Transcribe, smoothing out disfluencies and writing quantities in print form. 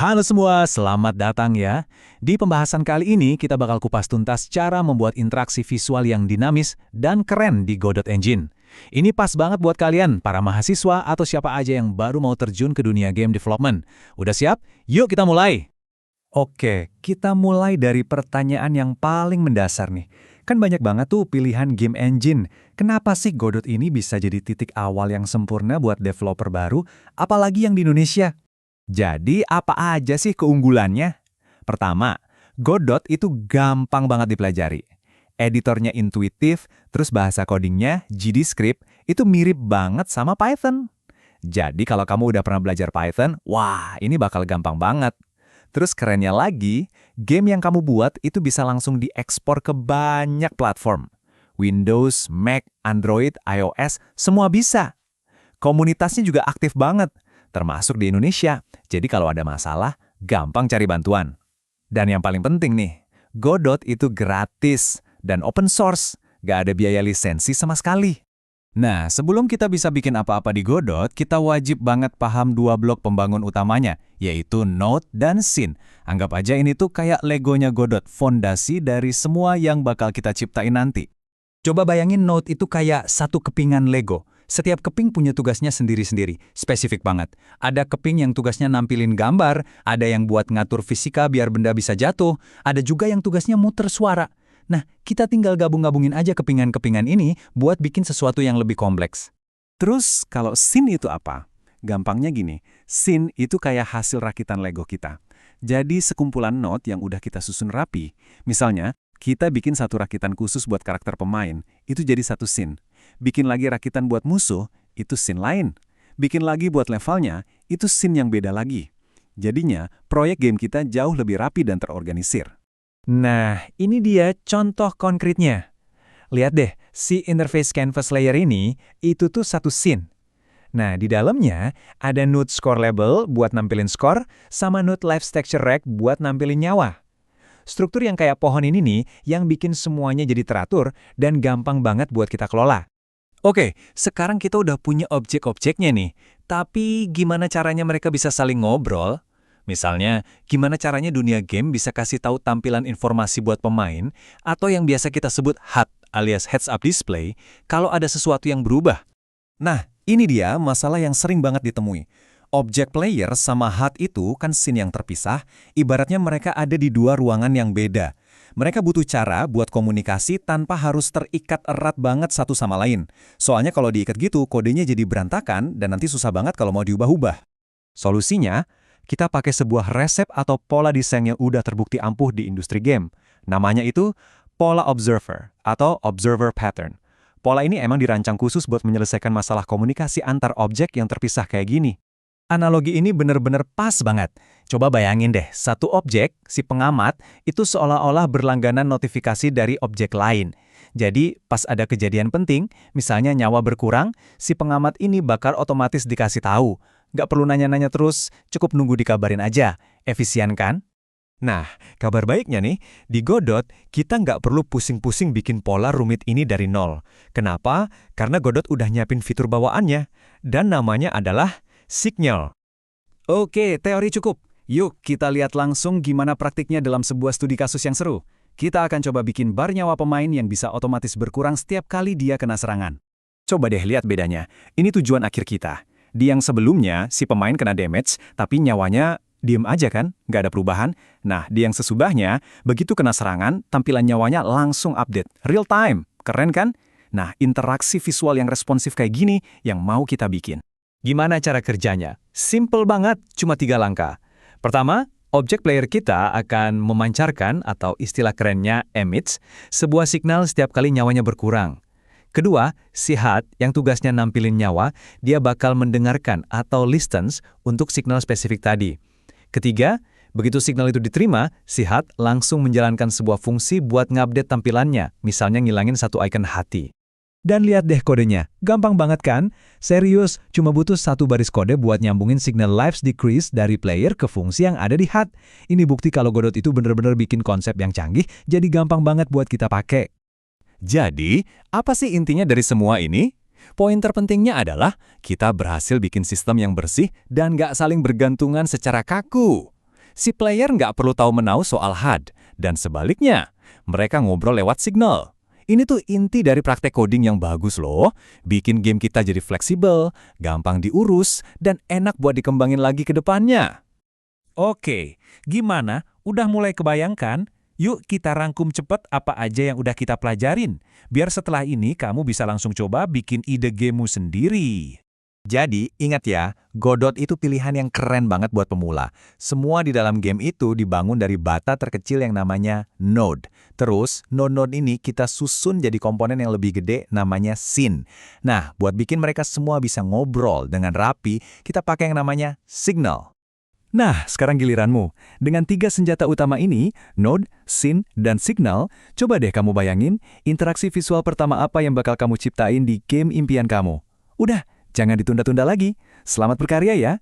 Halo semua, selamat datang ya. Di pembahasan kali ini kita bakal kupas tuntas cara membuat interaksi visual yang dinamis dan keren di Godot Engine. Ini pas banget buat kalian, para mahasiswa atau siapa aja yang baru mau terjun ke dunia game development. Udah siap? Yuk kita mulai! Oke, kita mulai dari pertanyaan yang paling mendasar nih. Kan banyak banget tuh pilihan game engine. Kenapa sih Godot ini bisa jadi titik awal yang sempurna buat developer baru, apalagi yang di Indonesia? Jadi apa aja sih keunggulannya? Pertama, Godot itu gampang banget dipelajari. Editornya intuitif, terus bahasa codingnya GDScript itu mirip banget sama Python. Jadi kalau kamu udah pernah belajar Python, wah ini bakal gampang banget. Terus kerennya lagi, game yang kamu buat itu bisa langsung diekspor ke banyak platform. Windows, Mac, Android, iOS, semua bisa. Komunitasnya juga aktif banget, termasuk di Indonesia. Jadi kalau ada masalah, gampang cari bantuan. Dan yang paling penting nih, Godot itu gratis dan open source. Gak ada biaya lisensi sama sekali. Nah, sebelum kita bisa bikin apa-apa di Godot, kita wajib banget paham dua blok pembangun utamanya, yaitu Node dan Scene. Anggap aja ini tuh kayak Legonya Godot, fondasi dari semua yang bakal kita ciptain nanti. Coba bayangin Node itu kayak satu kepingan Lego. Setiap keping punya tugasnya sendiri-sendiri, spesifik banget. Ada keping yang tugasnya nampilin gambar, ada yang buat ngatur fisika biar benda bisa jatuh, ada juga yang tugasnya muter suara. Nah, kita tinggal gabung-gabungin aja kepingan-kepingan ini buat bikin sesuatu yang lebih kompleks. Terus, kalau Scene itu apa? Gampangnya gini, Scene itu kayak hasil rakitan Lego kita. Jadi sekumpulan node yang udah kita susun rapi. Misalnya, kita bikin satu rakitan khusus buat karakter pemain, itu jadi satu scene. Bikin lagi rakitan buat musuh, itu scene lain. Bikin lagi buat levelnya, itu scene yang beda lagi. Jadinya, proyek game kita jauh lebih rapi dan terorganisir. Nah, ini dia contoh konkretnya. Lihat deh, si interface canvas layer ini, itu tuh satu scene. Nah, di dalamnya ada node score label buat nampilin score, sama node live texture rack buat nampilin nyawa. Struktur yang kayak pohon ini nih, yang bikin semuanya jadi teratur dan gampang banget buat kita kelola. Oke, sekarang kita udah punya objek-objeknya nih. Tapi gimana caranya mereka bisa saling ngobrol? Misalnya, gimana caranya dunia game bisa kasih tahu tampilan informasi buat pemain, atau yang biasa kita sebut HUD alias Heads Up Display, kalau ada sesuatu yang berubah? Nah, ini dia masalah yang sering banget ditemui. Objek player sama HUD itu kan scene yang terpisah, ibaratnya mereka ada di dua ruangan yang beda. Mereka butuh cara buat komunikasi tanpa harus terikat erat banget satu sama lain. Soalnya kalau diikat gitu, kodenya jadi berantakan dan nanti susah banget kalau mau diubah-ubah. Solusinya, kita pakai sebuah resep atau pola desain yang udah terbukti ampuh di industri game. Namanya itu pola observer atau observer pattern. Pola ini emang dirancang khusus buat menyelesaikan masalah komunikasi antar objek yang terpisah kayak gini. Analogi ini bener-bener pas banget. Coba bayangin deh, satu objek, si pengamat, itu seolah-olah berlangganan notifikasi dari objek lain. Jadi, pas ada kejadian penting, misalnya nyawa berkurang, si pengamat ini bakal otomatis dikasih tahu. Nggak perlu nanya-nanya terus, cukup nunggu dikabarin aja. Efisien kan? Nah, kabar baiknya nih, di Godot, kita nggak perlu pusing-pusing bikin pola rumit ini dari nol. Kenapa? Karena Godot udah nyiapin fitur bawaannya, dan namanya adalah Signal. Oke, teori cukup. Yuk kita lihat langsung gimana praktiknya dalam sebuah studi kasus yang seru. Kita akan coba bikin bar nyawa pemain yang bisa otomatis berkurang setiap kali dia kena serangan. Coba deh lihat bedanya. Ini tujuan akhir kita. Di yang sebelumnya, si pemain kena damage, tapi nyawanya diem aja kan? Nggak ada perubahan. Nah, di yang sesudahnya, begitu kena serangan, tampilan nyawanya langsung update. Real time. Keren kan? Nah, interaksi visual yang responsif kayak gini yang mau kita bikin. Gimana cara kerjanya? Simple banget, cuma 3 langkah. Pertama, objek player kita akan memancarkan atau istilah kerennya emits, sebuah signal setiap kali nyawanya berkurang. Kedua, si HUD yang tugasnya nampilin nyawa, dia bakal mendengarkan atau listens untuk signal spesifik tadi. Ketiga, begitu signal itu diterima, si HUD langsung menjalankan sebuah fungsi buat ngupdate tampilannya, misalnya ngilangin satu icon hati. Dan lihat deh kodenya, gampang banget kan? Serius, cuma butuh satu baris kode buat nyambungin signal lives decrease dari player ke fungsi yang ada di HUD. Ini bukti kalau Godot itu bener-bener bikin konsep yang canggih, jadi gampang banget buat kita pakai. Jadi, apa sih intinya dari semua ini? Poin terpentingnya adalah kita berhasil bikin sistem yang bersih dan nggak saling bergantungan secara kaku. Si player nggak perlu tahu menau soal HUD, dan sebaliknya, mereka ngobrol lewat signal. Ini tuh inti dari praktek coding yang bagus loh. Bikin game kita jadi fleksibel, gampang diurus, dan enak buat dikembangin lagi ke depannya. Oke, gimana? Udah mulai kebayangkan? Yuk kita rangkum cepet apa aja yang udah kita pelajarin. Biar setelah ini kamu bisa langsung coba bikin ide gamemu sendiri. Jadi, ingat ya, Godot itu pilihan yang keren banget buat pemula. Semua di dalam game itu dibangun dari bata terkecil yang namanya node. Terus, node-node ini kita susun jadi komponen yang lebih gede namanya scene. Nah, buat bikin mereka semua bisa ngobrol dengan rapi, kita pakai yang namanya signal. Nah, sekarang giliranmu. Dengan 3 senjata utama ini, node, scene, dan signal, coba deh kamu bayangin interaksi visual pertama apa yang bakal kamu ciptain di game impian kamu. Udah, jangan ditunda-tunda lagi. Selamat berkarya ya!